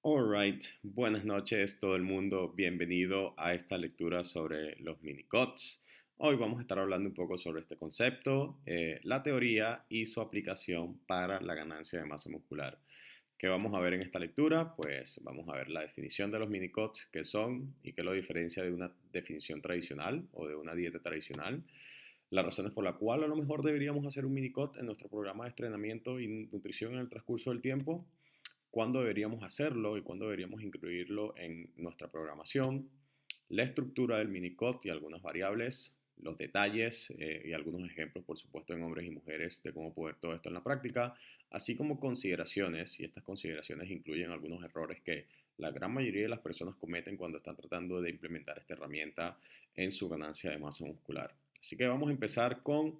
Alright, buenas noches todo el mundo, bienvenido a esta lectura sobre los minicots. Hoy vamos a estar hablando un poco sobre este concepto, la teoría y su aplicación para la ganancia de masa muscular. ¿Qué vamos a ver en esta lectura? Pues vamos a ver la definición de los minicots, qué son y qué lo diferencia de una definición tradicional o de una dieta tradicional. Las razones por las cuales a lo mejor deberíamos hacer un minicot en nuestro programa de entrenamiento y nutrición en el transcurso del tiempo, cuándo deberíamos hacerlo y cuándo deberíamos incluirlo en nuestra programación, la estructura del minicot y algunas variables, los detalles y algunos ejemplos, por supuesto, en hombres y mujeres de cómo poder todo esto en la práctica, así como consideraciones, y estas consideraciones incluyen algunos errores que la gran mayoría de las personas cometen cuando están tratando de implementar esta herramienta en su ganancia de masa muscular. Así que vamos a empezar con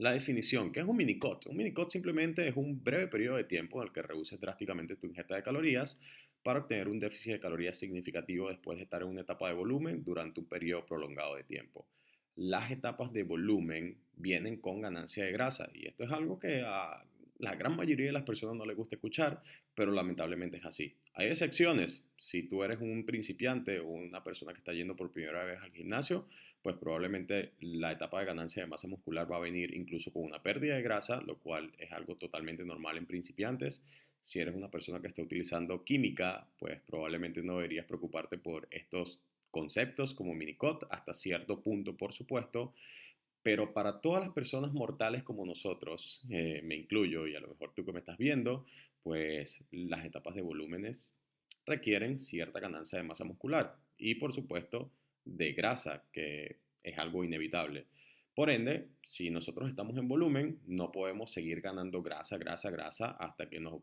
la definición. ¿Qué es un minicot? Un minicot simplemente es un breve periodo de tiempo en el que reduces drásticamente tu ingesta de calorías para obtener un déficit de calorías significativo después de estar en una etapa de volumen durante un periodo prolongado de tiempo. Las etapas de volumen vienen con ganancia de grasa y esto es algo que a la gran mayoría de las personas no les gusta escuchar, pero lamentablemente es así. Hay excepciones. Si tú eres un principiante o una persona que está yendo por primera vez al gimnasio, pues probablemente la etapa de ganancia de masa muscular va a venir incluso con una pérdida de grasa, lo cual es algo totalmente normal en principiantes. Si eres una persona que está utilizando química, pues probablemente no deberías preocuparte por estos conceptos como minicot hasta cierto punto, por supuesto, pero para todas las personas mortales como nosotros, me incluyo y a lo mejor tú que me estás viendo, pues las etapas de volúmenes requieren cierta ganancia de masa muscular y por supuesto de grasa, que es algo inevitable. Por ende, si nosotros estamos en volumen, no podemos seguir ganando grasa hasta que nos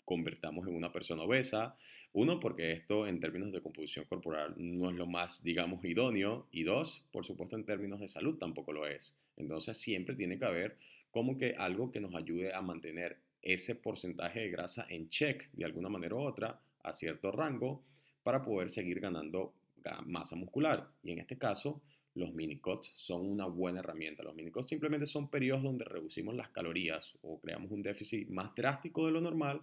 convertamos en una persona obesa. Uno, porque esto en términos de composición corporal no es lo más, digamos, idóneo. Y dos, por supuesto, en términos de salud tampoco lo es. Entonces siempre tiene que haber como que algo que nos ayude a mantener ese porcentaje de grasa en check de alguna manera u otra a cierto rango para poder seguir ganando masa muscular. Y en este caso, los minicots son una buena herramienta. Los minicots simplemente son periodos donde reducimos las calorías o creamos un déficit más drástico de lo normal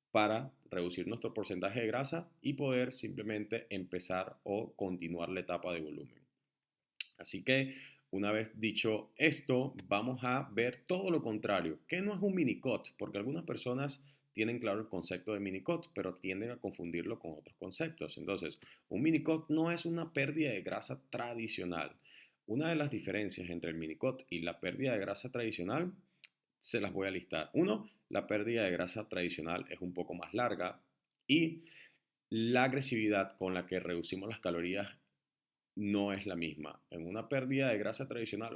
para reducir nuestro porcentaje de grasa y poder simplemente empezar o continuar la etapa de volumen. Así que una vez dicho esto, vamos a ver todo lo contrario. ¿Qué no es un minicot? Porque algunas personas tienen claro el concepto de minicot, pero tienden a confundirlo con otros conceptos. Entonces, un minicot no es una pérdida de grasa tradicional. Una de las diferencias entre el minicot y la pérdida de grasa tradicional se las voy a listar. Uno, la pérdida de grasa tradicional es un poco más larga y la agresividad con la que reducimos las calorías no es la misma. En una pérdida de grasa tradicional,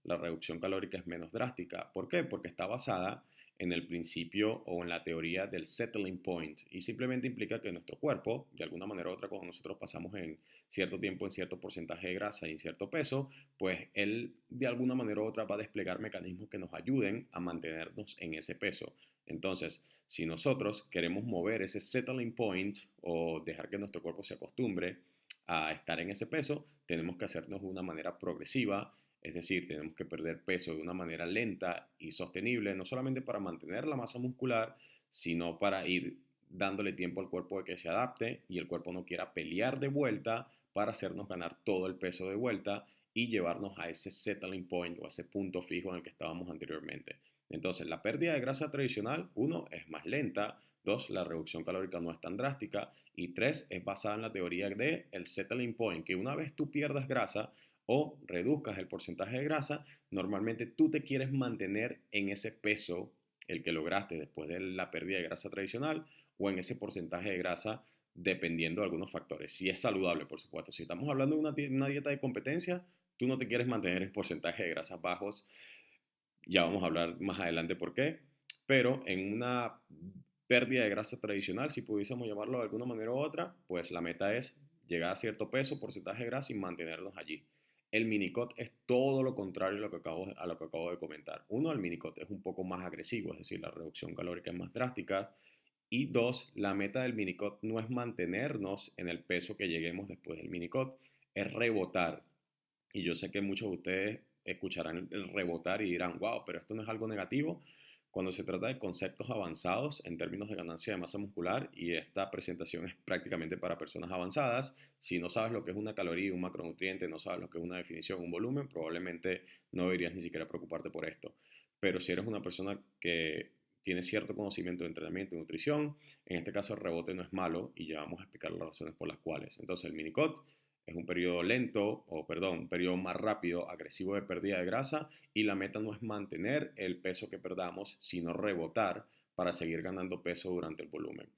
la reducción calórica es menos drástica. ¿Por qué? Porque está basada en el principio o en la teoría del settling point y simplemente implica que nuestro cuerpo, de alguna manera u otra, cuando nosotros pasamos en cierto tiempo en cierto porcentaje de grasa y en cierto peso, pues él de alguna manera u otra va a desplegar mecanismos que nos ayuden a mantenernos en ese peso. Entonces, si nosotros queremos mover ese settling point o dejar que nuestro cuerpo se acostumbre a estar en ese peso, tenemos que hacernos de una manera progresiva, es decir, tenemos que perder peso de una manera lenta y sostenible, no solamente para mantener la masa muscular, sino para ir dándole tiempo al cuerpo de que se adapte y el cuerpo no quiera pelear de vuelta para hacernos ganar todo el peso de vuelta y llevarnos a ese settling point o a ese punto fijo en el que estábamos anteriormente. Entonces, la pérdida de grasa tradicional, uno, es más lenta, dos, la reducción calórica no es tan drástica y tres, es basada en la teoría de el settling point, que una vez tú pierdas grasa o reduzcas el porcentaje de grasa, normalmente tú te quieres mantener en ese peso, el que lograste después de la pérdida de grasa tradicional, o en ese porcentaje de grasa dependiendo de algunos factores. Si es saludable, por supuesto. Si estamos hablando de una dieta de competencia, tú no te quieres mantener en porcentaje de grasas bajos. Ya vamos a hablar más adelante por qué. Pero en una pérdida de grasa tradicional, si pudiésemos llamarlo de alguna manera u otra, pues la meta es llegar a cierto peso, porcentaje de grasa y mantenernos allí. El minicot es todo lo contrario a lo que acabo de comentar. Uno, el minicot es un poco más agresivo, es decir, la reducción calórica es más drástica. Y dos, la meta del minicot no es mantenernos en el peso que lleguemos después del minicot, es rebotar. Y yo sé que muchos de ustedes escucharán el rebotar y dirán, wow, pero esto no es algo negativo. cuando se trata de conceptos avanzados en términos de ganancia de masa muscular, y esta presentación es prácticamente para personas avanzadas, si no sabes lo que es una caloría, un macronutriente, no sabes lo que es una definición, un volumen, probablemente no deberías ni siquiera preocuparte por esto. Pero si eres una persona que tiene cierto conocimiento de entrenamiento y nutrición, en este caso el rebote no es malo y ya vamos a explicar las razones por las cuales. Entonces el minicot es un periodo lento, o perdón, un periodo más rápido, agresivo de pérdida de grasa, y la meta no es mantener el peso que perdamos, sino rebotar para seguir ganando peso durante el volumen.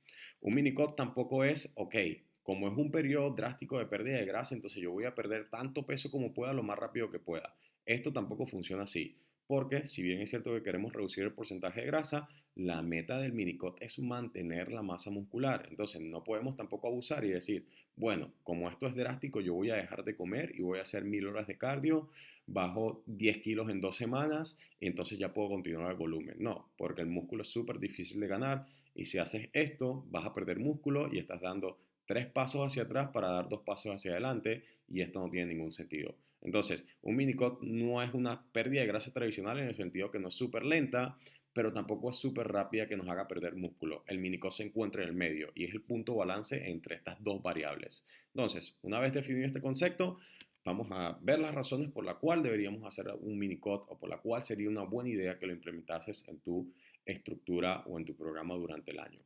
Un mini-cut tampoco es, ok, como es un periodo drástico de pérdida de grasa, entonces yo voy a perder tanto peso como pueda lo más rápido que pueda. Esto tampoco funciona así, porque si bien es cierto que queremos reducir el porcentaje de grasa, la meta del mini-cut es mantener la masa muscular. Entonces no podemos tampoco abusar y decir, bueno, como esto es drástico, yo voy a dejar de comer y voy a hacer 1000 horas de cardio, bajo 10 kilos en 2 semanas y entonces ya puedo continuar el volumen. No, porque el músculo es súper difícil de ganar y si haces esto vas a perder músculo y estás dando 3 pasos hacia atrás para dar 2 pasos hacia adelante y esto no tiene ningún sentido. Entonces, un mini-cut no es una pérdida de grasa tradicional en el sentido que no es súper lenta, pero tampoco es súper rápida que nos haga perder músculo. El minicot se encuentra en el medio y es el punto balance entre estas dos variables. Entonces, una vez definido este concepto, vamos a ver las razones por las cuales deberíamos hacer un minicot o por la cual sería una buena idea que lo implementases en tu estructura o en tu programa durante el año.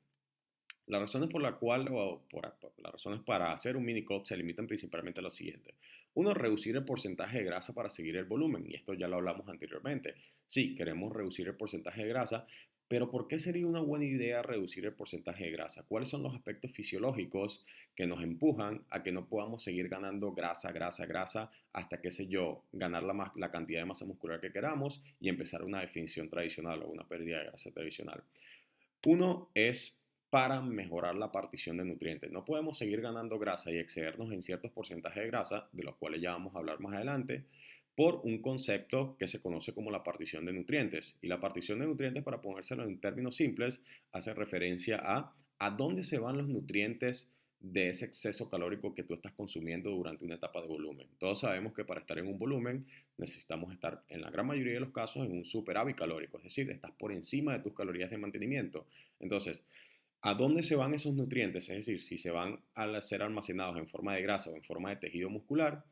Las razones por la cual, las razones para hacer un mini cut se limitan principalmente a lo siguiente. Uno, reducir el porcentaje de grasa para seguir el volumen, y esto ya lo hablamos anteriormente. Sí, queremos reducir el porcentaje de grasa, pero ¿por qué sería una buena idea reducir el porcentaje de grasa? ¿Cuáles son los aspectos fisiológicos que nos empujan a que no podamos seguir ganando grasa, grasa, grasa, hasta, qué sé yo, ganar la cantidad de masa muscular que queramos y empezar una definición tradicional o una pérdida de grasa tradicional? Uno es para mejorar la partición de nutrientes. No podemos seguir ganando grasa y excedernos en ciertos porcentajes de grasa, de los cuales ya vamos a hablar más adelante, por un concepto que se conoce como la partición de nutrientes. Y la partición de nutrientes, para ponérselo en términos simples, hace referencia a dónde se van los nutrientes de ese exceso calórico que tú estás consumiendo durante una etapa de volumen. Todos sabemos que para estar en un volumen necesitamos estar, en la gran mayoría de los casos, en un superávit calórico, es decir, estás por encima de tus calorías de mantenimiento. Entonces, ¿a dónde se van esos nutrientes? Es decir, si se van a ser almacenados en forma de grasa o en forma de tejido muscular,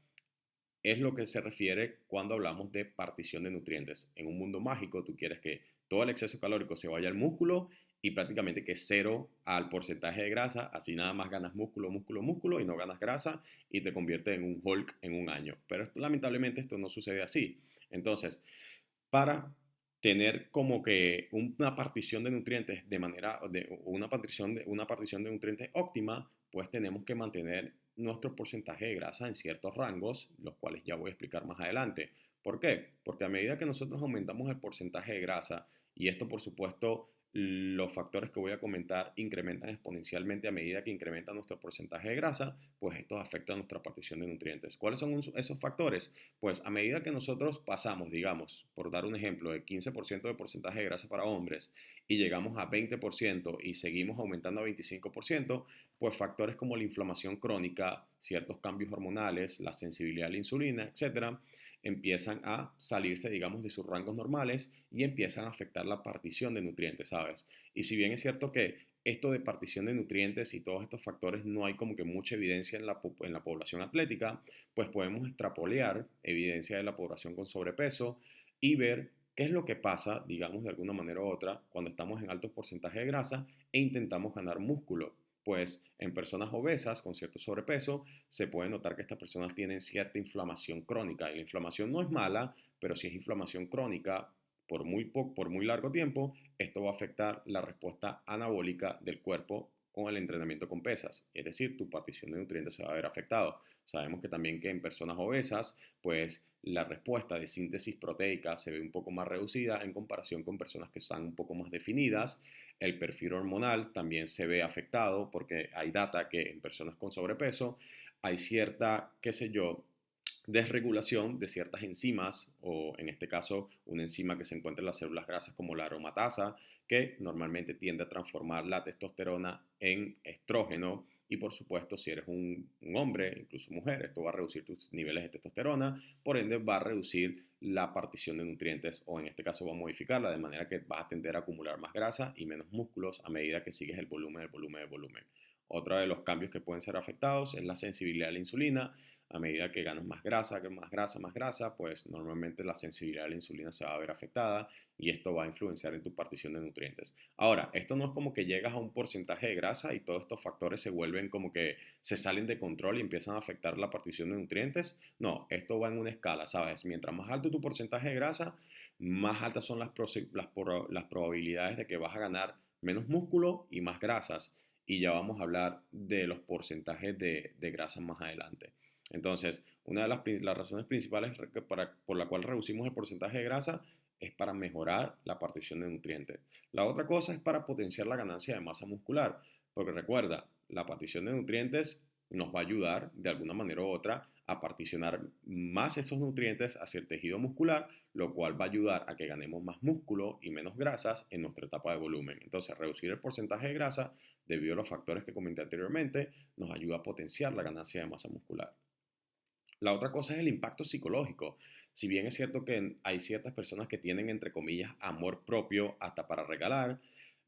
es lo que se refiere cuando hablamos de partición de nutrientes. En un mundo mágico, tú quieres que todo el exceso calórico se vaya al músculo y prácticamente que cero al porcentaje de grasa, así nada más ganas músculo, músculo, músculo y no ganas grasa y te convierte en un Hulk en un año. Pero lamentablemente esto no sucede así. Entonces, para tener como que una partición de nutrientes de manera, de una partición de nutrientes óptima, pues tenemos que mantener nuestro porcentaje de grasa en ciertos rangos, los cuales ya voy a explicar más adelante. ¿Por qué? Porque a medida que nosotros aumentamos el porcentaje de grasa, y esto por supuesto los factores que voy a comentar incrementan exponencialmente a medida que incrementa nuestro porcentaje de grasa, pues esto afecta a nuestra partición de nutrientes. ¿Cuáles son esos factores? Pues a medida que nosotros pasamos, digamos, por dar un ejemplo, de 15% de porcentaje de grasa para hombres y llegamos a 20% y seguimos aumentando a 25%, pues factores como la inflamación crónica, ciertos cambios hormonales, la sensibilidad a la insulina, etcétera, empiezan a salirse, digamos, de sus rangos normales y empiezan a afectar la partición de nutrientes, ¿sabes? Y si bien es cierto que esto de partición de nutrientes y todos estos factores no hay como que mucha evidencia en la población atlética, pues podemos extrapolear evidencia de la población con sobrepeso y ver qué es lo que pasa, digamos, de alguna manera u otra, cuando estamos en altos porcentajes de grasa e intentamos ganar músculo. Pues en personas obesas con cierto sobrepeso se puede notar que estas personas tienen cierta inflamación crónica. Y la inflamación no es mala, pero si es inflamación crónica por muy largo tiempo, esto va a afectar la respuesta anabólica del cuerpo con el entrenamiento con pesas. Es decir, tu partición de nutrientes se va a ver afectado. Sabemos que también que en personas obesas, pues la respuesta de síntesis proteica se ve un poco más reducida en comparación con personas que están un poco más definidas. El perfil hormonal también se ve afectado porque hay data que en personas con sobrepeso hay cierta, qué sé yo, desregulación de ciertas enzimas, o en este caso una enzima que se encuentra en las células grasas como la aromatasa, que normalmente tiende a transformar la testosterona en estrógeno. Y por supuesto, si eres un hombre, incluso mujer, esto va a reducir tus niveles de testosterona, por ende va a reducir la partición de nutrientes, o en este caso va a modificarla de manera que vas a tender a acumular más grasa y menos músculos a medida que sigues el volumen, el volumen, el volumen. Otro de los cambios que pueden ser afectados es la sensibilidad a la insulina. A medida que ganas más grasa, pues normalmente la sensibilidad a la insulina se va a ver afectada y esto va a influenciar en tu partición de nutrientes. Ahora, esto no es como que llegas a un porcentaje de grasa y todos estos factores se vuelven como que se salen de control y empiezan a afectar la partición de nutrientes. No, esto va en una escala, ¿sabes? Mientras más alto tu porcentaje de grasa, más altas son las probabilidades de que vas a ganar menos músculo y más grasas. Y ya vamos a hablar de los porcentajes de grasa más adelante. Entonces, una de las razones principales por la cual reducimos el porcentaje de grasa es para mejorar la partición de nutrientes. La otra cosa es para potenciar la ganancia de masa muscular, porque recuerda, la partición de nutrientes nos va a ayudar de alguna manera u otra a particionar más esos nutrientes hacia el tejido muscular, lo cual va a ayudar a que ganemos más músculo y menos grasas en nuestra etapa de volumen. Entonces, reducir el porcentaje de grasa, debido a los factores que comenté anteriormente, nos ayuda a potenciar la ganancia de masa muscular. La otra cosa es el impacto psicológico. Si bien es cierto que hay ciertas personas que tienen, entre comillas, amor propio hasta para regalar,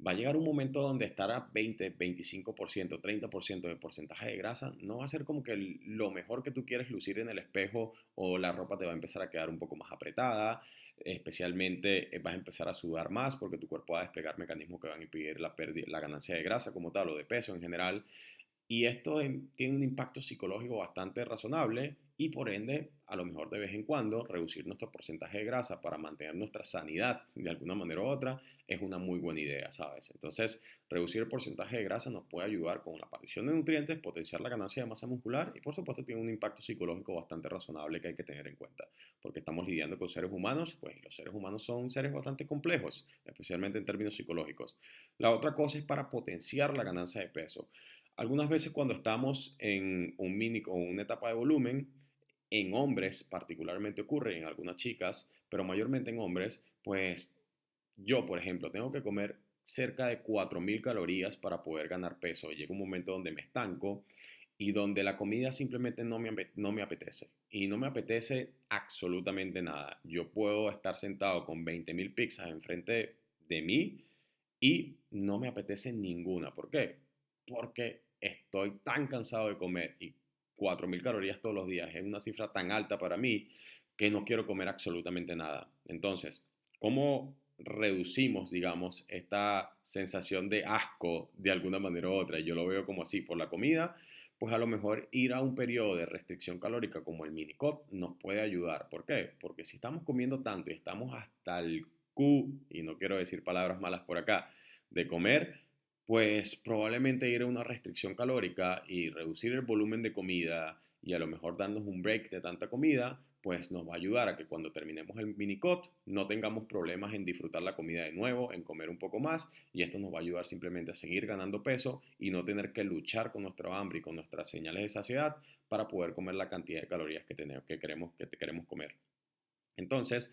va a llegar un momento donde estar a 20, 25%, 30% de porcentaje de grasa no va a ser como que lo mejor que tú quieres lucir en el espejo, o la ropa te va a empezar a quedar un poco más apretada, especialmente vas a empezar a sudar más porque tu cuerpo va a desplegar mecanismos que van a impedir la ganancia de grasa como tal o de peso en general. Y esto tiene un impacto psicológico bastante razonable y por ende, a lo mejor de vez en cuando, reducir nuestro porcentaje de grasa para mantener nuestra sanidad de alguna manera u otra es una muy buena idea, ¿sabes? Entonces, reducir el porcentaje de grasa nos puede ayudar con la aparición de nutrientes, potenciar la ganancia de masa muscular y por supuesto tiene un impacto psicológico bastante razonable que hay que tener en cuenta, porque estamos lidiando con seres humanos, pues los seres humanos son seres bastante complejos, especialmente en términos psicológicos. La otra cosa es para potenciar la ganancia de peso. Algunas veces cuando estamos en un mini o una etapa de volumen, en hombres particularmente ocurre, en algunas chicas, pero mayormente en hombres, pues yo, por ejemplo, tengo que comer cerca de 4.000 calorías para poder ganar peso. Llega un momento donde me estanco y donde la comida simplemente no me apetece. Y no me apetece absolutamente nada. Yo puedo estar sentado con 20.000 pizzas enfrente de mí y no me apetece ninguna. ¿Por qué? Porque estoy tan cansado de comer y 4.000 calorías todos los días es una cifra tan alta para mí que no quiero comer absolutamente nada. Entonces, ¿cómo reducimos, digamos, esta sensación de asco de alguna manera u otra? Yo lo veo como así, por la comida, pues a lo mejor ir a un periodo de restricción calórica como el mini-cut nos puede ayudar. ¿Por qué? Porque si estamos comiendo tanto y estamos hasta el Q, y no quiero decir palabras malas por acá, de comer, pues probablemente ir a una restricción calórica y reducir el volumen de comida y a lo mejor darnos un break de tanta comida, pues nos va a ayudar a que cuando terminemos el mini-cut no tengamos problemas en disfrutar la comida de nuevo, en comer un poco más, y esto nos va a ayudar simplemente a seguir ganando peso y no tener que luchar con nuestro hambre y con nuestras señales de saciedad para poder comer la cantidad de calorías que queremos comer. Entonces,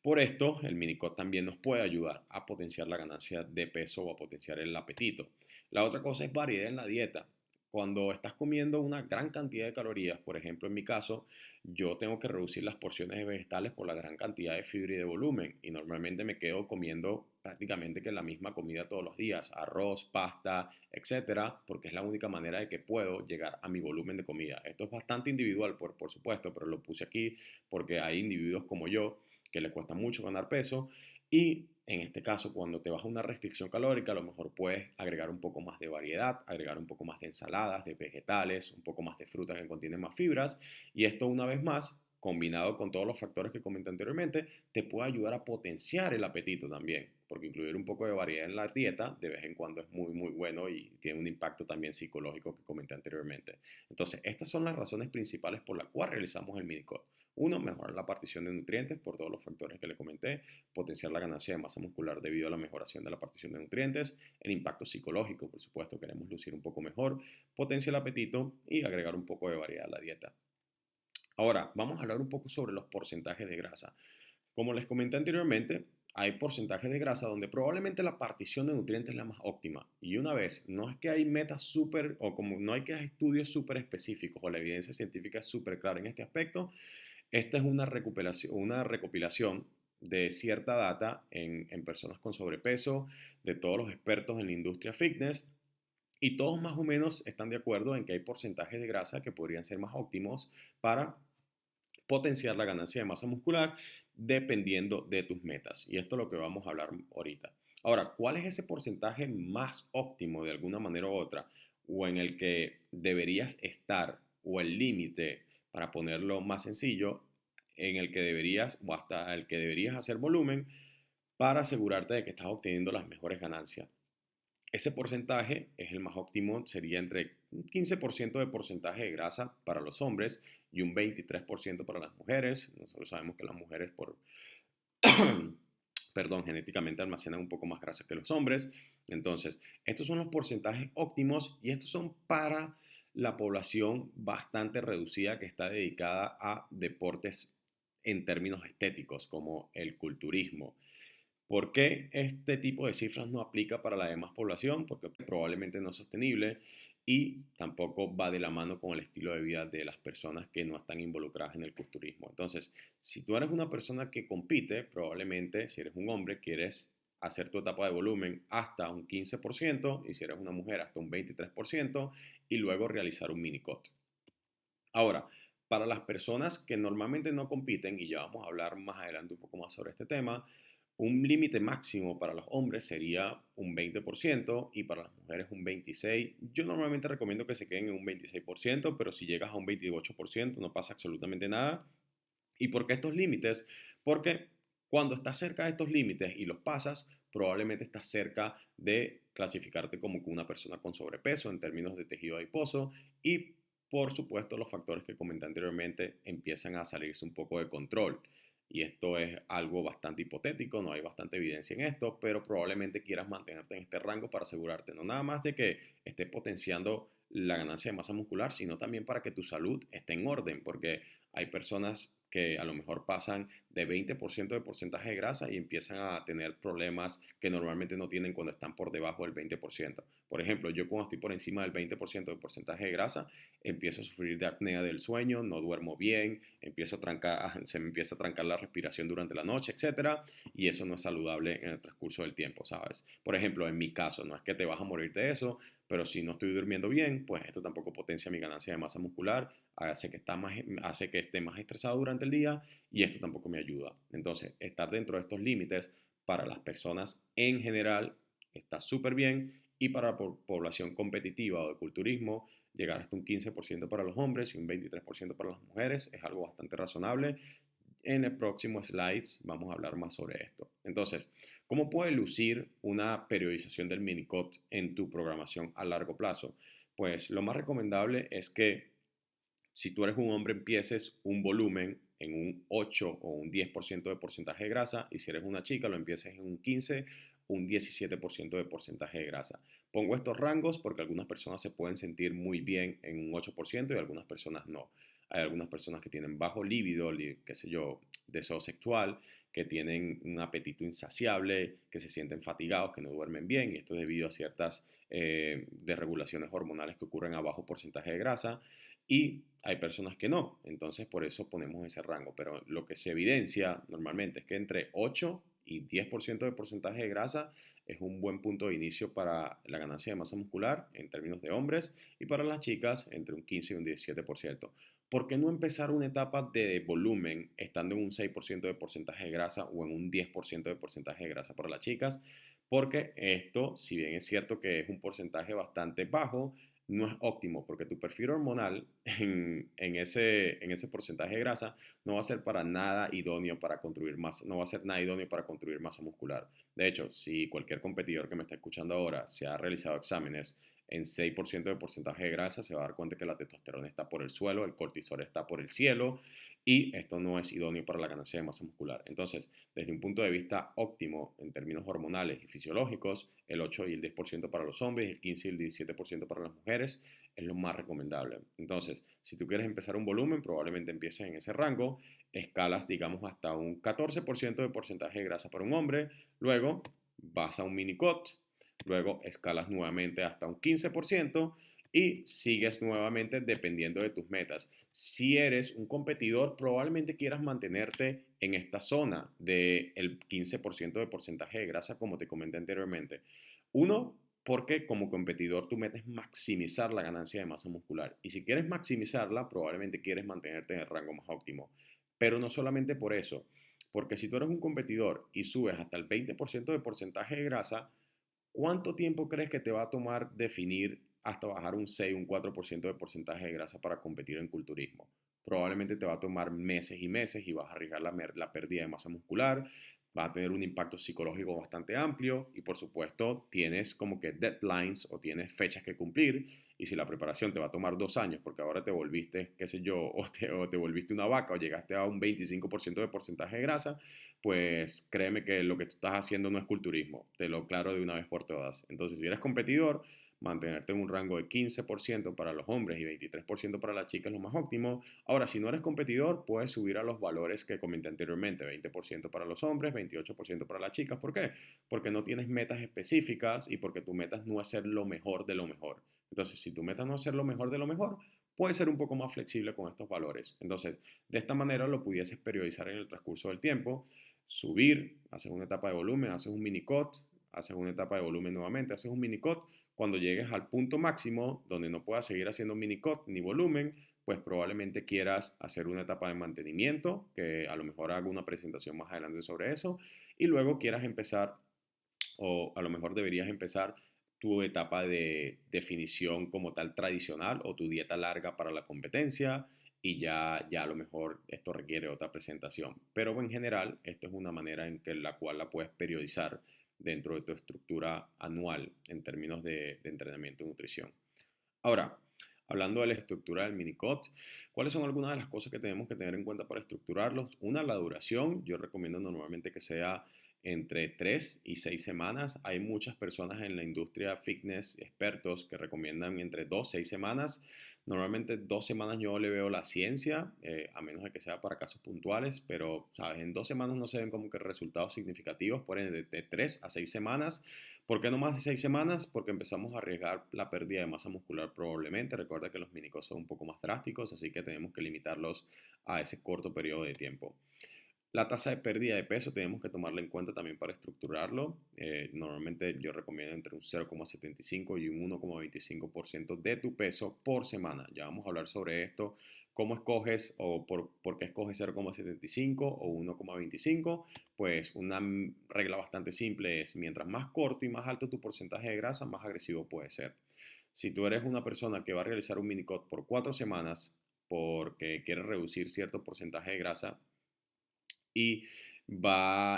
por esto, el minicot también nos puede ayudar a potenciar la ganancia de peso o a potenciar el apetito. La otra cosa es variedad en la dieta. Cuando estás comiendo una gran cantidad de calorías, por ejemplo, en mi caso, yo tengo que reducir las porciones de vegetales por la gran cantidad de fibra y de volumen. Y normalmente me quedo comiendo prácticamente que la misma comida todos los días, arroz, pasta, etcétera, porque es la única manera de que puedo llegar a mi volumen de comida. Esto es bastante individual, por supuesto, pero lo puse aquí porque hay individuos como yo que le cuesta mucho ganar peso y en este caso cuando te vas a una restricción calórica a lo mejor puedes agregar un poco más de variedad, agregar un poco más de ensaladas, de vegetales, un poco más de frutas que contienen más fibras y esto una vez más combinado con todos los factores que comenté anteriormente, te puede ayudar a potenciar el apetito también, porque incluir un poco de variedad en la dieta de vez en cuando es muy, muy bueno y tiene un impacto también psicológico que comenté anteriormente. Entonces, estas son las razones principales por las cuales realizamos el mini-cut. Uno, mejorar la partición de nutrientes por todos los factores que le comenté, potenciar la ganancia de masa muscular debido a la mejoración de la partición de nutrientes, el impacto psicológico, por supuesto, queremos lucir un poco mejor, potencia el apetito y agregar un poco de variedad a la dieta. Ahora, vamos a hablar un poco sobre los porcentajes de grasa. Como les comenté anteriormente, hay porcentajes de grasa donde probablemente la partición de nutrientes es la más óptima. Y una vez, no es que hay metas súper, o como no hay que estudios súper específicos, o la evidencia científica es súper clara en este aspecto, Esta es una recopilación de cierta data en personas con sobrepeso, de todos los expertos en la industria fitness, y todos más o menos están de acuerdo en que hay porcentajes de grasa que podrían ser más óptimos para potenciar la ganancia de masa muscular dependiendo de tus metas. Y esto es lo que vamos a hablar ahorita. Ahora, ¿cuál es ese porcentaje más óptimo de alguna manera u otra? O en el que deberías estar, o el límite, para ponerlo más sencillo, en el que deberías, o hasta el que deberías hacer volumen para asegurarte de que estás obteniendo las mejores ganancias. Ese porcentaje es el más óptimo, sería entre un 15% de porcentaje de grasa para los hombres y un 23% para las mujeres. Nosotros sabemos que las mujeres perdón, genéticamente almacenan un poco más grasa que los hombres. Entonces, estos son los porcentajes óptimos y estos son para la población bastante reducida que está dedicada a deportes en términos estéticos, como el culturismo. ¿Por qué este tipo de cifras no aplica para la demás población? Porque probablemente no es sostenible y tampoco va de la mano con el estilo de vida de las personas que no están involucradas en el culturismo. Entonces, si tú eres una persona que compite, probablemente si eres un hombre quieres hacer tu etapa de volumen hasta un 15% y si eres una mujer hasta un 23% y luego realizar un mini cut. Ahora, para las personas que normalmente no compiten, y ya vamos a hablar más adelante un poco más sobre este tema, un límite máximo para los hombres sería un 20% y para las mujeres un 26%. Yo normalmente recomiendo que se queden en un 26%, pero si llegas a un 28% no pasa absolutamente nada. ¿Y por qué estos límites? Porque cuando estás cerca de estos límites y los pasas, probablemente estás cerca de clasificarte como una persona con sobrepeso en términos de tejido adiposo y por supuesto los factores que comenté anteriormente empiezan a salirse un poco de control. Y esto es algo bastante hipotético, no hay bastante evidencia en esto, pero probablemente quieras mantenerte en este rango para asegurarte no nada más de que estés potenciando la ganancia de masa muscular, sino también para que tu salud esté en orden, porque hay personas que a lo mejor pasan de 20% de porcentaje de grasa y empiezan a tener problemas que normalmente no tienen cuando están por debajo del 20%. Por ejemplo, yo cuando estoy por encima del 20% de porcentaje de grasa, empiezo a sufrir de apnea del sueño, no duermo bien, se me empieza a trancar la respiración durante la noche, etcétera, y eso no es saludable en el transcurso del tiempo, ¿sabes? Por ejemplo, en mi caso, no es que te vas a morir de eso, pero si no estoy durmiendo bien, pues esto tampoco potencia mi ganancia de masa muscular, hace que esté más estresado durante el día y esto tampoco me ayuda. Entonces, estar dentro de estos límites para las personas en general está súper bien y para la población competitiva o de culturismo, llegar hasta un 15% para los hombres y un 23% para las mujeres es algo bastante razonable. En el próximo slides vamos a hablar más sobre esto. Entonces, ¿cómo puede lucir una periodización del minicot en tu programación a largo plazo? Pues lo más recomendable es que si tú eres un hombre empieces un volumen en un 8 o un 10% de porcentaje de grasa y si eres una chica lo empieces en un 15 o un 17% de porcentaje de grasa. Pongo estos rangos porque algunas personas se pueden sentir muy bien en un 8% y algunas personas no. Hay algunas personas que tienen bajo líbido, qué sé yo, deseo sexual, que tienen un apetito insaciable, que se sienten fatigados, que no duermen bien, y esto es debido a ciertas desregulaciones hormonales que ocurren a bajo porcentaje de grasa, y hay personas que no, entonces por eso ponemos ese rango, pero lo que se evidencia normalmente es que entre 8 y 10% de porcentaje de grasa es un buen punto de inicio para la ganancia de masa muscular en términos de hombres y para las chicas entre un 15 y un 17%. ¿Por qué no empezar una etapa de volumen estando en un 6% de porcentaje de grasa o en un 10% de porcentaje de grasa para las chicas? Porque esto, si bien es cierto que es un porcentaje bastante bajo, no es óptimo porque tu perfil hormonal en ese porcentaje de grasa no va a ser para nada idóneo para construir masa, no va a ser nada idóneo para construir masa muscular. De hecho, si cualquier competidor que me está escuchando ahora se ha realizado exámenes en 6% de porcentaje de grasa, se va a dar cuenta que la testosterona está por el suelo, el cortisol está por el cielo y esto no es idóneo para la ganancia de masa muscular. Entonces, desde un punto de vista óptimo en términos hormonales y fisiológicos, el 8 y el 10% para los hombres, el 15 y el 17% para las mujeres es lo más recomendable. Entonces, si tú quieres empezar un volumen, probablemente empieces en ese rango, escalas, digamos, hasta un 14% de porcentaje de grasa para un hombre, luego vas a un mini cut, luego escalas nuevamente hasta un 15% y sigues nuevamente dependiendo de tus metas. Si eres un competidor, probablemente quieras mantenerte en esta zona del 15% de porcentaje de grasa, como te comenté anteriormente. Uno, porque como competidor tu meta es maximizar la ganancia de masa muscular. Y si quieres maximizarla, probablemente quieres mantenerte en el rango más óptimo. Pero no solamente por eso, porque si tú eres un competidor y subes hasta el 20% de porcentaje de grasa, ¿cuánto tiempo crees que te va a tomar definir hasta bajar un 6, un 4% de porcentaje de grasa para competir en culturismo? Probablemente te va a tomar meses y meses y vas a arriesgar la pérdida de masa muscular, va a tener un impacto psicológico bastante amplio y por supuesto tienes como que deadlines o tienes fechas que cumplir y si la preparación te va a tomar 2 años porque ahora te volviste, qué sé yo, o te volviste una vaca o llegaste a un 25% de porcentaje de grasa, pues créeme que lo que tú estás haciendo no es culturismo, te lo aclaro de una vez por todas. Entonces, si eres competidor, mantenerte en un rango de 15% para los hombres y 23% para las chicas es lo más óptimo. Ahora, si no eres competidor, puedes subir a los valores que comenté anteriormente, 20% para los hombres, 28% para las chicas. ¿Por qué? Porque no tienes metas específicas y porque tu meta no es ser lo mejor de lo mejor. Entonces, si tu meta no es ser lo mejor de lo mejor, puedes ser un poco más flexible con estos valores. Entonces, de esta manera lo pudieses periodizar en el transcurso del tiempo, subir, haces una etapa de volumen, haces un mini cut, haces una etapa de volumen nuevamente, haces un mini cut. Cuando llegues al punto máximo donde no puedas seguir haciendo mini cut ni volumen, pues probablemente quieras hacer una etapa de mantenimiento, que a lo mejor hago una presentación más adelante sobre eso, y luego quieras empezar, o a lo mejor deberías empezar tu etapa de definición como tal tradicional o tu dieta larga para la competencia y ya a lo mejor esto requiere otra presentación. Pero en general, esto es una manera en que la cual la puedes periodizar dentro de tu estructura anual en términos de entrenamiento y nutrición. Ahora, hablando de la estructura del mini-cut, ¿cuáles son algunas de las cosas que tenemos que tener en cuenta para estructurarlos? Una, la duración. Yo recomiendo normalmente que sea entre 3 y 6 semanas. Hay muchas personas en la industria fitness, expertos, que recomiendan entre 2 y 6 semanas. Normalmente 2 semanas yo le veo la ciencia, a menos de que sea para casos puntuales, pero ¿sabes? En 2 semanas no se ven como que resultados significativos, por ende de 3 a 6 semanas. ¿Por qué no más de 6 semanas? Porque empezamos a arriesgar la pérdida de masa muscular probablemente. Recuerda que los minicos son un poco más drásticos, así que tenemos que limitarlos a ese corto periodo de tiempo. La tasa de pérdida de peso tenemos que tomarla en cuenta también para estructurarlo. Normalmente yo recomiendo entre un 0,75 y un 1,25% de tu peso por semana. Ya vamos a hablar sobre esto, cómo escoges o por qué escoges 0,75 o 1,25. Pues una regla bastante simple es, mientras más corto y más alto tu porcentaje de grasa, más agresivo puede ser. Si tú eres una persona que va a realizar un mini-cut por 4 semanas porque quiere reducir cierto porcentaje de grasa, y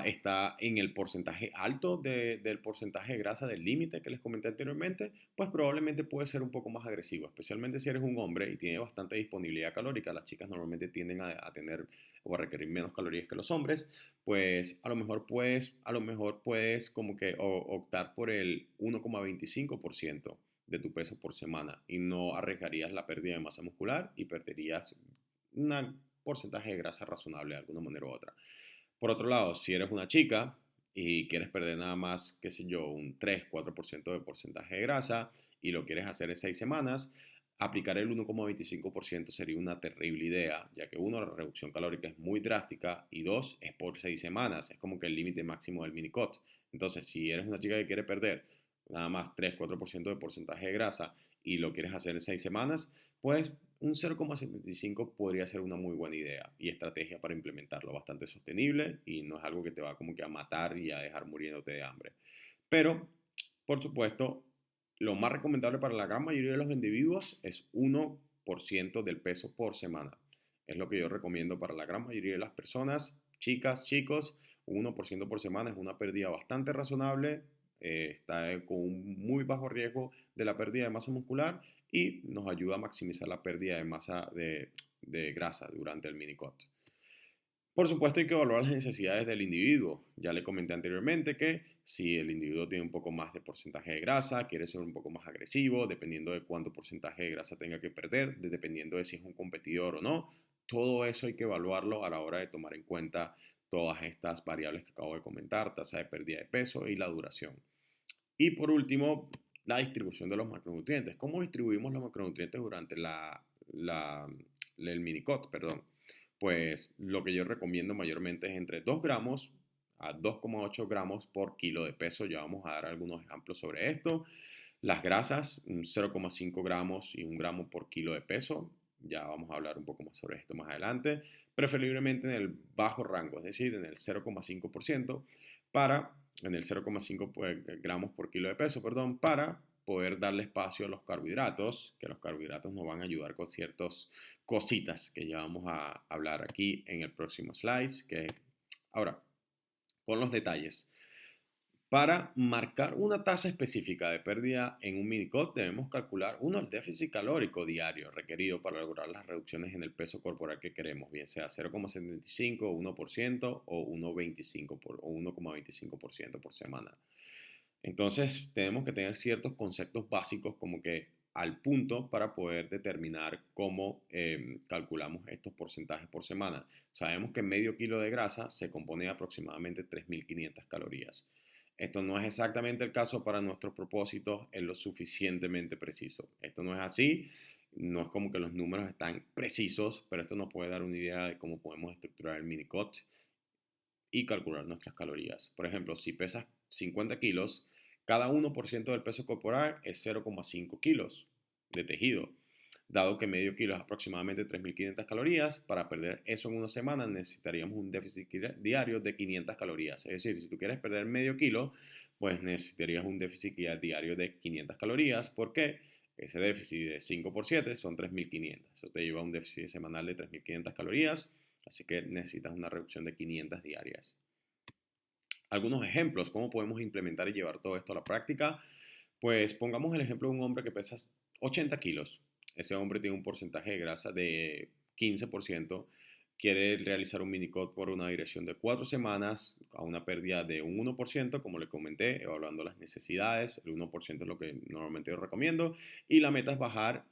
está en el porcentaje alto del porcentaje de grasa del límite que les comenté anteriormente, pues probablemente puede ser un poco más agresivo, especialmente si eres un hombre y tiene bastante disponibilidad calórica. Las chicas normalmente tienden a tener o a requerir menos calorías que los hombres, pues a lo mejor puedes como que optar por el 1,25% de tu peso por semana y no arriesgarías la pérdida de masa muscular y perderías un porcentaje de grasa razonable de alguna manera u otra. Por otro lado, si eres una chica y quieres perder nada más, qué sé yo, un 3-4% de porcentaje de grasa y lo quieres hacer en 6 semanas, aplicar el 1,25% sería una terrible idea, ya que uno, la reducción calórica es muy drástica y dos, es por 6 semanas, es como que el límite máximo del mini-cut. Entonces, si eres una chica que quiere perder nada más 3-4% de porcentaje de grasa y lo quieres hacer en 6 semanas, pues un 0,75 podría ser una muy buena idea y estrategia para implementarlo, bastante sostenible y no es algo que te va como que a matar y a dejar muriéndote de hambre. Pero, por supuesto, lo más recomendable para la gran mayoría de los individuos es 1% del peso por semana. Es lo que yo recomiendo para la gran mayoría de las personas, chicas, chicos, 1% por semana es una pérdida bastante razonable, está con un muy bajo riesgo de la pérdida de masa muscular y nos ayuda a maximizar la pérdida de masa de grasa durante el mini-cut. Por supuesto, hay que evaluar las necesidades del individuo. Ya le comenté anteriormente que si el individuo tiene un poco más de porcentaje de grasa, quiere ser un poco más agresivo, dependiendo de cuánto porcentaje de grasa tenga que perder, dependiendo de si es un competidor o no, todo eso hay que evaluarlo a la hora de tomar en cuenta todas estas variables que acabo de comentar, tasa de pérdida de peso y la duración. Y por último, la distribución de los macronutrientes. ¿Cómo distribuimos los macronutrientes durante el minicot? Perdón. Pues lo que yo recomiendo mayormente es entre 2 gramos a 2,8 gramos por kilo de peso. Ya vamos a dar algunos ejemplos sobre esto. Las grasas, 0,5 gramos y 1 gramo por kilo de peso. Ya vamos a hablar un poco más sobre esto más adelante. Preferiblemente en el bajo rango, es decir, en el 0,5% para, en el 0,5 gramos por kilo de peso, perdón, para poder darle espacio a los carbohidratos, que los carbohidratos nos van a ayudar con ciertas cositas que ya vamos a hablar aquí en el próximo slide. Ahora, con los detalles. Para marcar una tasa específica de pérdida en un minicot, debemos calcular, uno, el déficit calórico diario requerido para lograr las reducciones en el peso corporal que queremos, bien sea 0,75, 1% o 1,25% por semana. Entonces, tenemos que tener ciertos conceptos básicos como que al punto para poder determinar cómo calculamos estos porcentajes por semana. Sabemos que medio kilo de grasa se compone de aproximadamente 3.500 calorías. Esto no es exactamente el caso para nuestros propósitos, es lo suficientemente preciso. Esto no es así, no es como que los números están precisos, pero esto nos puede dar una idea de cómo podemos estructurar el minicot y calcular nuestras calorías. Por ejemplo, si pesas 50 kilos, cada 1% del peso corporal es 0,5 kilos de tejido. Dado que medio kilo es aproximadamente 3.500 calorías, para perder eso en una semana necesitaríamos un déficit diario de 500 calorías. Es decir, si tú quieres perder medio kilo, pues necesitarías un déficit diario de 500 calorías. ¿Por qué? Ese déficit de 5 por 7 son 3.500. Eso te lleva a un déficit semanal de 3.500 calorías. Así que necesitas una reducción de 500 diarias. Algunos ejemplos, ¿cómo podemos implementar y llevar todo esto a la práctica? Pues pongamos el ejemplo de un hombre que pesa 80 kilos. Ese hombre tiene un porcentaje de grasa de 15%. Quiere realizar un minicot por una dirección de 4 semanas a una pérdida de un 1%, como le comenté, evaluando las necesidades. El 1% es lo que normalmente yo recomiendo. Y la meta es bajar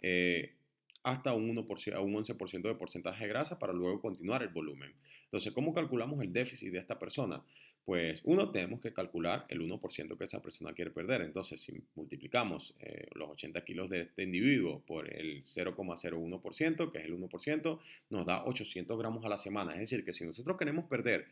hasta un 1%, a un 11% de porcentaje de grasa para luego continuar el volumen. Entonces, ¿cómo calculamos el déficit de esta persona? Pues uno, tenemos que calcular el 1% que esa persona quiere perder. Entonces, si multiplicamos los 80 kilos de este individuo por el 0,01%, que es el 1%, nos da 800 gramos a la semana. Es decir, que si nosotros queremos perder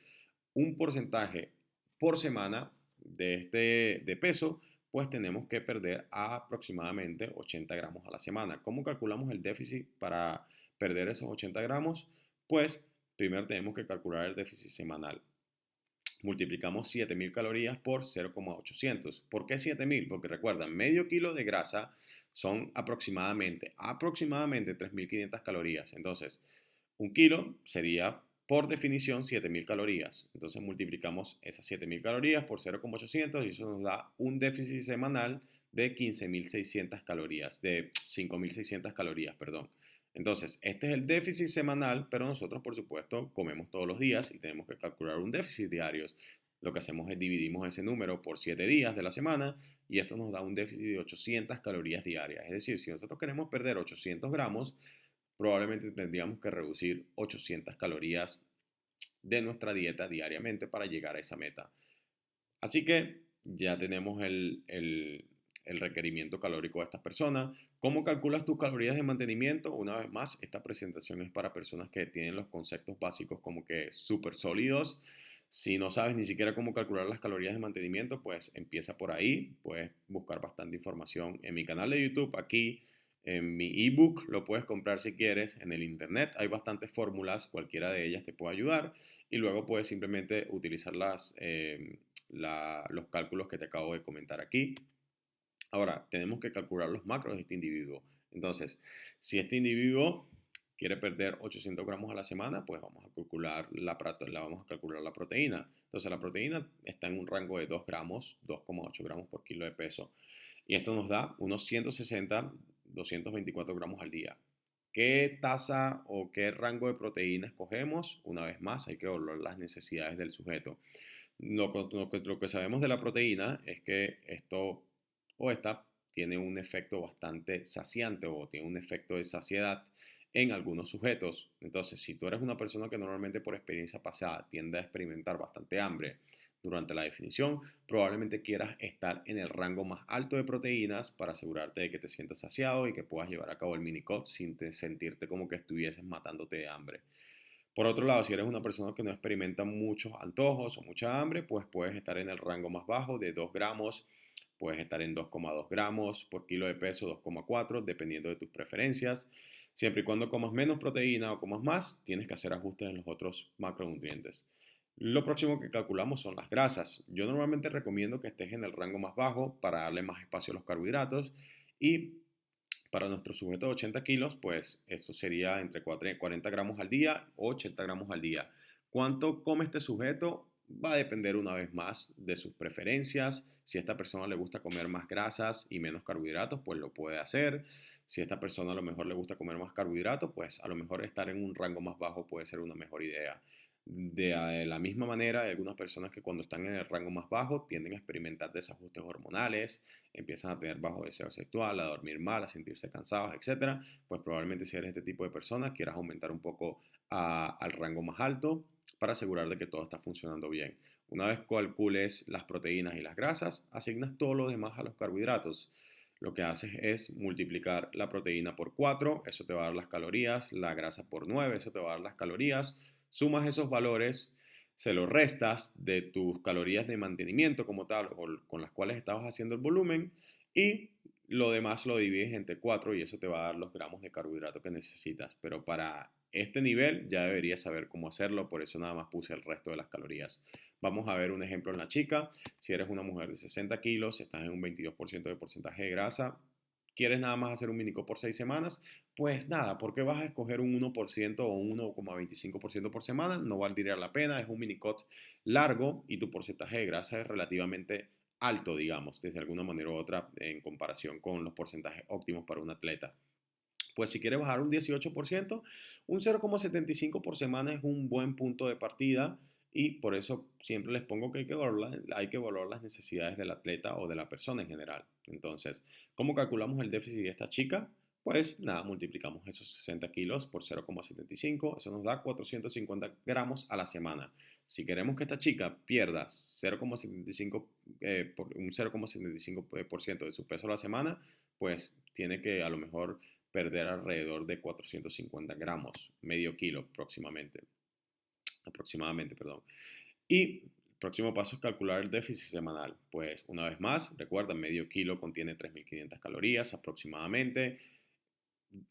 un porcentaje por semana de peso, pues tenemos que perder aproximadamente 80 gramos a la semana. ¿Cómo calculamos el déficit para perder esos 80 gramos? Pues primero tenemos que calcular el déficit semanal. Multiplicamos 7.000 calorías por 0,800. ¿Por qué 7.000? Porque recuerdan, medio kilo de grasa son aproximadamente 3.500 calorías. Entonces, un kilo sería por definición 7.000 calorías. Entonces multiplicamos esas 7.000 calorías por 0,800 y eso nos da un déficit semanal de 15.600 calorías, de 5.600 calorías, perdón. Entonces, este es el déficit semanal, pero nosotros, por supuesto, comemos todos los días y tenemos que calcular un déficit diario. Lo que hacemos es dividimos ese número por 7 días de la semana y esto nos da un déficit de 800 calorías diarias. Es decir, si nosotros queremos perder 800 gramos, probablemente tendríamos que reducir 800 calorías de nuestra dieta diariamente para llegar a esa meta. Así que ya tenemos el requerimiento calórico de estas personas. ¿Cómo calculas tus calorías de mantenimiento? Una vez más, esta presentación es para personas que tienen los conceptos básicos como que súper sólidos. Si no sabes ni siquiera cómo calcular las calorías de mantenimiento, pues empieza por ahí. Puedes buscar bastante información en mi canal de YouTube, aquí en mi ebook. Lo puedes comprar si quieres en el internet. Hay bastantes fórmulas, cualquiera de ellas te puede ayudar. Y luego puedes simplemente utilizar los cálculos que te acabo de comentar aquí. Ahora, tenemos que calcular los macros de este individuo. Entonces, si este individuo quiere perder 800 gramos a la semana, pues vamos a calcular vamos a calcular la proteína. Entonces, la proteína está en un rango de 2 gramos, 2,8 gramos por kilo de peso. Y esto nos da unos 160, 224 gramos al día. ¿Qué tasa o qué rango de proteína escogemos? Una vez más, hay que evaluar las necesidades del sujeto. Lo que sabemos de la proteína es que esto o esta tiene un efecto bastante saciante o tiene un efecto de saciedad en algunos sujetos. Entonces, si tú eres una persona que normalmente por experiencia pasada tiende a experimentar bastante hambre Durante la definición, probablemente quieras estar en el rango más alto de proteínas para asegurarte de que te sientas saciado y que puedas llevar a cabo el mini-cut sin sentirte como que estuvieses matándote de hambre. Por otro lado, si eres una persona que no experimenta muchos antojos o mucha hambre, pues puedes estar en el rango más bajo de 2 gramos, puedes estar en 2,2 gramos por kilo de peso, 2,4, dependiendo de tus preferencias. Siempre y cuando comas menos proteína o comas más, tienes que hacer ajustes en los otros macronutrientes. Lo próximo que calculamos son las grasas. Yo normalmente recomiendo que estés en el rango más bajo para darle más espacio a los carbohidratos y para nuestro sujeto de 80 kilos, pues esto sería entre 40 gramos al día o 80 gramos al día. ¿Cuánto come este sujeto? Va a depender una vez más de sus preferencias. Si a esta persona le gusta comer más grasas y menos carbohidratos, pues lo puede hacer. Si a esta persona a lo mejor le gusta comer más carbohidratos, pues a lo mejor estar en un rango más bajo puede ser una mejor idea. De la misma manera, hay algunas personas que cuando están en el rango más bajo tienden a experimentar desajustes hormonales, empiezan a tener bajo deseo sexual, a dormir mal, a sentirse cansados, etcétera. Pues probablemente si eres este tipo de persona quieras aumentar un poco al rango más alto para asegurar de que todo está funcionando bien. Una vez calcules las proteínas y las grasas, asignas todo lo demás a los carbohidratos. Lo que haces es multiplicar la proteína por 4, eso te va a dar las calorías, la grasa por 9, eso te va a dar las calorías. Sumas esos valores, se los restas de tus calorías de mantenimiento como tal, o con las cuales estabas haciendo el volumen, y lo demás lo divides entre 4 y eso te va a dar los gramos de carbohidrato que necesitas. Pero para este nivel ya deberías saber cómo hacerlo, por eso nada más puse el resto de las calorías. Vamos a ver un ejemplo en la chica. Si eres una mujer de 60 kilos, estás en un 22% de porcentaje de grasa, quieres nada más hacer un minico por 6 semanas, pues nada, ¿por qué vas a escoger un 1% o un 1,25% por semana? No valdría la pena, es un minicot largo y tu porcentaje de grasa es relativamente alto, digamos, desde alguna manera u otra en comparación con los porcentajes óptimos para un atleta. Pues si quieres bajar un 18%, un 0,75 por semana es un buen punto de partida y por eso siempre les pongo que hay que evaluar las necesidades del atleta o de la persona en general. Entonces, ¿cómo calculamos el déficit de esta chica? Pues nada, multiplicamos esos 60 kilos por 0,75, eso nos da 450 gramos a la semana. Si queremos que esta chica pierda 0,75, un 0,75% de su peso a la semana, pues tiene que a lo mejor perder alrededor de 450 gramos, medio kilo aproximadamente, perdón. Y el próximo paso es calcular el déficit semanal. Pues una vez más, recuerda, medio kilo contiene 3.500 calorías aproximadamente.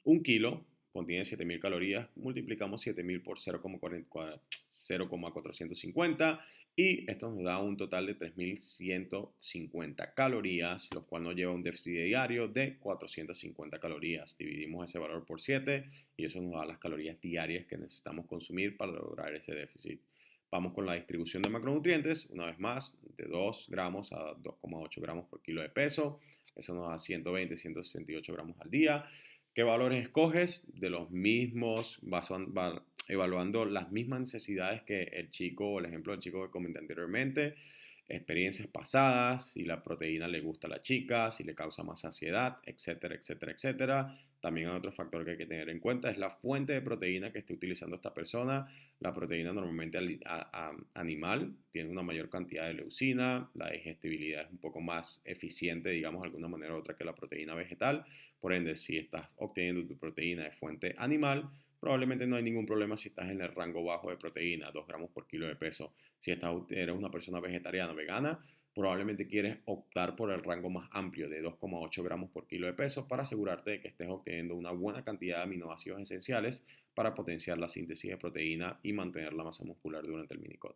Un kilo contiene 7.000 calorías, multiplicamos 7.000 por 0,450 y esto nos da un total de 3.150 calorías, lo cual nos lleva a un déficit diario de 450 calorías. Dividimos ese valor por 7 y eso nos da las calorías diarias que necesitamos consumir para lograr ese déficit. Vamos con la distribución de macronutrientes, una vez más, de 2 gramos a 2,8 gramos por kilo de peso. Eso nos da 120, 168 gramos al día. ¿Qué valores escoges? De los mismos, evaluando las mismas necesidades que el chico o el ejemplo del chico que comenté anteriormente, experiencias pasadas, si la proteína le gusta a la chica, si le causa más saciedad, etcétera, etcétera, etcétera. También hay otro factor que hay que tener en cuenta, es la fuente de proteína que esté utilizando esta persona. La proteína normalmente animal tiene una mayor cantidad de leucina, la digestibilidad es un poco más eficiente, digamos, de alguna manera u otra que la proteína vegetal. Por ende, si estás obteniendo tu proteína de fuente animal, probablemente no hay ningún problema si estás en el rango bajo de proteína, 2 gramos por kilo de peso. Si eres una persona vegetariana o vegana, probablemente quieres optar por el rango más amplio de 2,8 gramos por kilo de peso para asegurarte de que estés obteniendo una buena cantidad de aminoácidos esenciales para potenciar la síntesis de proteína y mantener la masa muscular durante el mini-cut.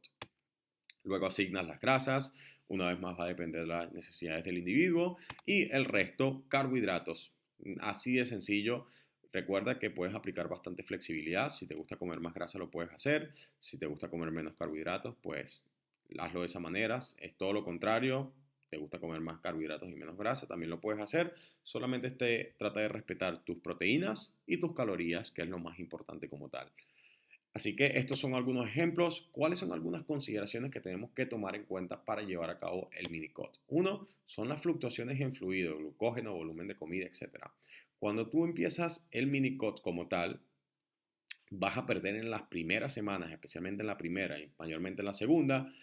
Luego asignas las grasas, una vez más va a depender de las necesidades del individuo y el resto carbohidratos. Así de sencillo. Recuerda que puedes aplicar bastante flexibilidad. Si te gusta comer más grasa, lo puedes hacer. Si te gusta comer menos carbohidratos, pues hazlo de esa manera. Es todo lo contrario. Te gusta comer más carbohidratos y menos grasa, también lo puedes hacer. Solamente trata de respetar tus proteínas y tus calorías, que es lo más importante como tal. Así que estos son algunos ejemplos. ¿Cuáles son algunas consideraciones que tenemos que tomar en cuenta para llevar a cabo el mini-cut? Uno, son las fluctuaciones en fluido, glucógeno, volumen de comida, etc. Cuando tú empiezas el mini-cut como tal, vas a perder en las primeras semanas, especialmente en la primera y mayormente en la segunda,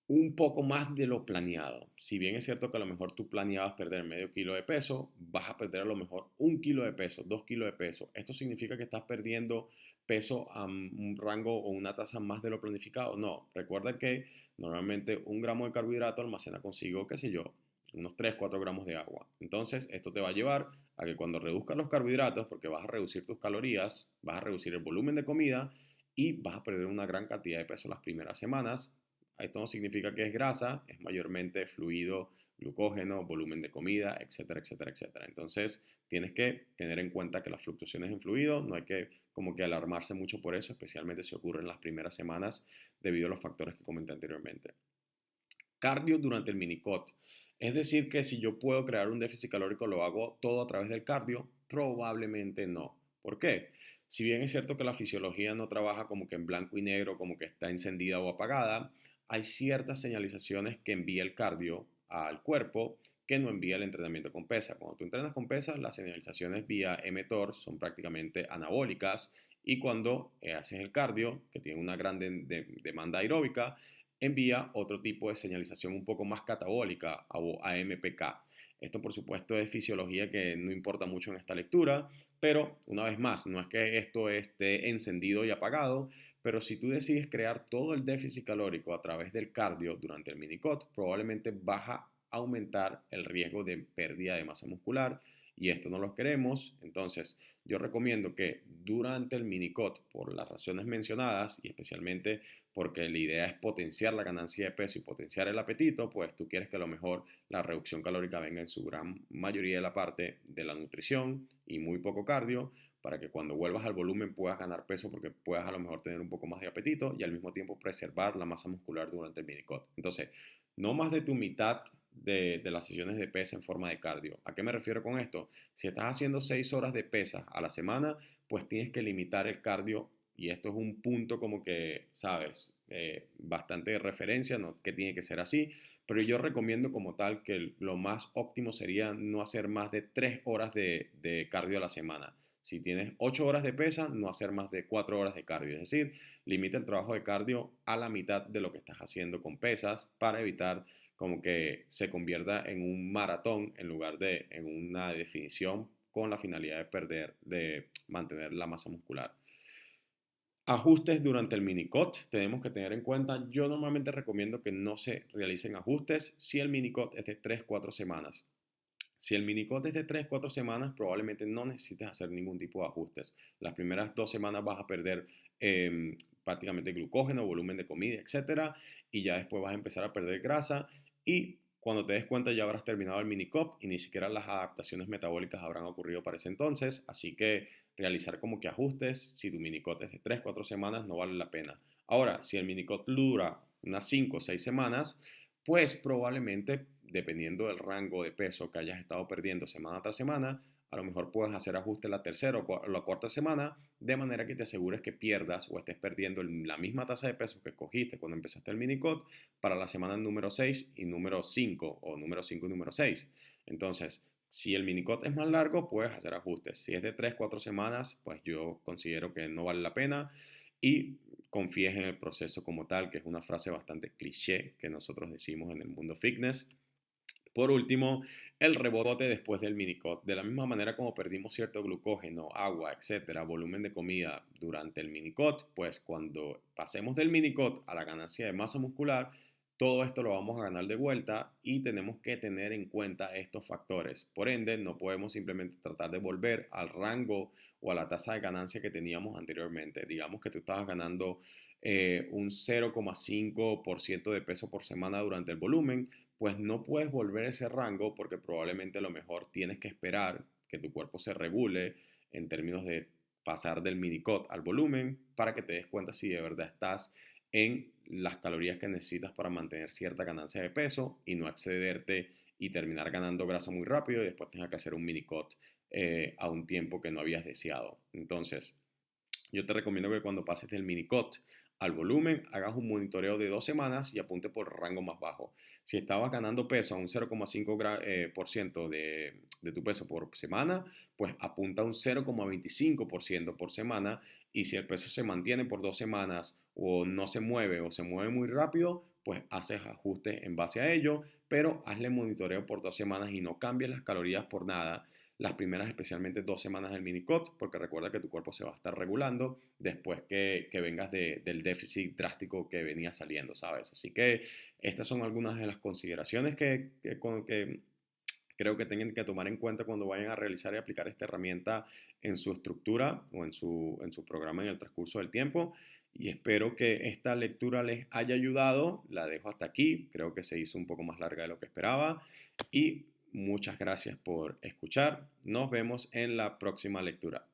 un poco más de lo planeado. Si bien es cierto que a lo mejor tú planeabas perder medio kilo de peso, vas a perder a lo mejor 1 kilo de peso, 2 kilos de peso. Esto significa que estás perdiendo peso a un rango o una tasa más de lo planificado. No, recuerda que normalmente 1 gramo de carbohidrato almacena consigo, qué sé yo, unos 3 4 gramos de agua. Entonces, esto te va a llevar a que cuando reduzcas los carbohidratos, porque vas a reducir tus calorías, vas a reducir el volumen de comida y vas a perder una gran cantidad de peso las primeras semanas. Esto no significa que es grasa, es mayormente fluido, glucógeno, volumen de comida, etcétera, etcétera, etcétera. Entonces, tienes que tener en cuenta que las fluctuaciones en fluido, no hay que como que alarmarse mucho por eso, especialmente si ocurre en las primeras semanas debido a los factores que comenté anteriormente. Cardio durante el minicot. Es decir, que si yo puedo crear un déficit calórico, lo hago todo a través del cardio, probablemente no. ¿Por qué? Si bien es cierto que la fisiología no trabaja como que en blanco y negro, como que está encendida o apagada, hay ciertas señalizaciones que envía el cardio al cuerpo que no envía el entrenamiento con pesa. Cuando tú entrenas con pesa, las señalizaciones vía mTOR son prácticamente anabólicas y cuando haces el cardio, que tiene una gran demanda aeróbica, envía otro tipo de señalización un poco más catabólica o AMPK. Esto por supuesto es fisiología que no importa mucho en esta lectura, pero una vez más, no es que esto esté encendido y apagado, pero si tú decides crear todo el déficit calórico a través del cardio durante el minicot, probablemente vas a aumentar el riesgo de pérdida de masa muscular y esto no lo queremos. Entonces, yo recomiendo que durante el minicot, por las razones mencionadas y especialmente porque la idea es potenciar la ganancia de peso y potenciar el apetito, pues tú quieres que a lo mejor la reducción calórica venga en su gran mayoría de la parte de la nutrición y muy poco cardio, para que cuando vuelvas al volumen puedas ganar peso porque puedas a lo mejor tener un poco más de apetito y al mismo tiempo preservar la masa muscular durante el minicot. Entonces, no más de tu mitad de las sesiones de pesa en forma de cardio. ¿A qué me refiero con esto? Si estás haciendo 6 horas de pesa a la semana, pues tienes que limitar el cardio y esto es un punto como que, sabes, bastante de referencia, no que tiene que ser así, pero yo recomiendo como tal que lo más óptimo sería no hacer más de 3 horas de cardio a la semana. Si tienes 8 horas de pesa, no hacer más de 4 horas de cardio. Es decir, limita el trabajo de cardio a la mitad de lo que estás haciendo con pesas para evitar como que se convierta en un maratón en lugar de en una definición con la finalidad de perder, de mantener la masa muscular. Ajustes durante el minicot tenemos que tener en cuenta, yo normalmente recomiendo que no se realicen ajustes si el minicot es de 3-4 semanas. Si el minicot es de 3-4 semanas, probablemente no necesites hacer ningún tipo de ajustes. Las primeras 2 semanas vas a perder prácticamente glucógeno, volumen de comida, etcétera, y ya después vas a empezar a perder grasa y cuando te des cuenta ya habrás terminado el minicop y ni siquiera las adaptaciones metabólicas habrán ocurrido para ese entonces, así que realizar como que ajustes si tu minicot es de 3-4 semanas no vale la pena. Ahora, si el minicot dura unas 5 o 6 semanas, pues probablemente, dependiendo del rango de peso que hayas estado perdiendo semana tras semana, a lo mejor puedes hacer ajuste la tercera o la cuarta semana, de manera que te asegures que pierdas o estés perdiendo la misma tasa de peso que cogiste cuando empezaste el minicot para la semana número 6 y número 5 o número 5 y número 6. Entonces, si el minicot es más largo, puedes hacer ajustes. Si es de 3-4 semanas, pues yo considero que no vale la pena y confíes en el proceso como tal, que es una frase bastante cliché que nosotros decimos en el mundo fitness. Por último, el rebote después del minicot. De la misma manera como perdimos cierto glucógeno, agua, etcétera, volumen de comida durante el minicot, pues cuando pasemos del minicot a la ganancia de masa muscular, todo esto lo vamos a ganar de vuelta y tenemos que tener en cuenta estos factores. Por ende, no podemos simplemente tratar de volver al rango o a la tasa de ganancia que teníamos anteriormente. Digamos que tú estabas ganando un 0,5% de peso por semana durante el volumen, pues no puedes volver a ese rango porque probablemente a lo mejor tienes que esperar que tu cuerpo se regule en términos de pasar del minicot al volumen para que te des cuenta si de verdad estás en las calorías que necesitas para mantener cierta ganancia de peso y no excederte y terminar ganando grasa muy rápido y después tengas que hacer un minicot a un tiempo que no habías deseado. Entonces, yo te recomiendo que cuando pases del minicot al volumen, hagas un monitoreo de 2 semanas y apunte por rango más bajo. Si estabas ganando peso a un 0,5% de tu peso por semana, pues apunta a un 0,25% por semana y si el peso se mantiene por 2 semanas o no se mueve o se mueve muy rápido, pues haces ajustes en base a ello, pero hazle monitoreo por 2 semanas y no cambies las calorías por nada. Las primeras, especialmente 2 semanas del mini-cut, porque recuerda que tu cuerpo se va a estar regulando después que vengas del déficit drástico que venía saliendo, ¿sabes? Así que estas son algunas de las consideraciones que creo que tengan que tomar en cuenta cuando vayan a realizar y aplicar esta herramienta en su estructura o en su programa en el transcurso del tiempo. Y espero que esta lectura les haya ayudado. La dejo hasta aquí. Creo que se hizo un poco más larga de lo que esperaba. Y muchas gracias por escuchar. Nos vemos en la próxima lectura.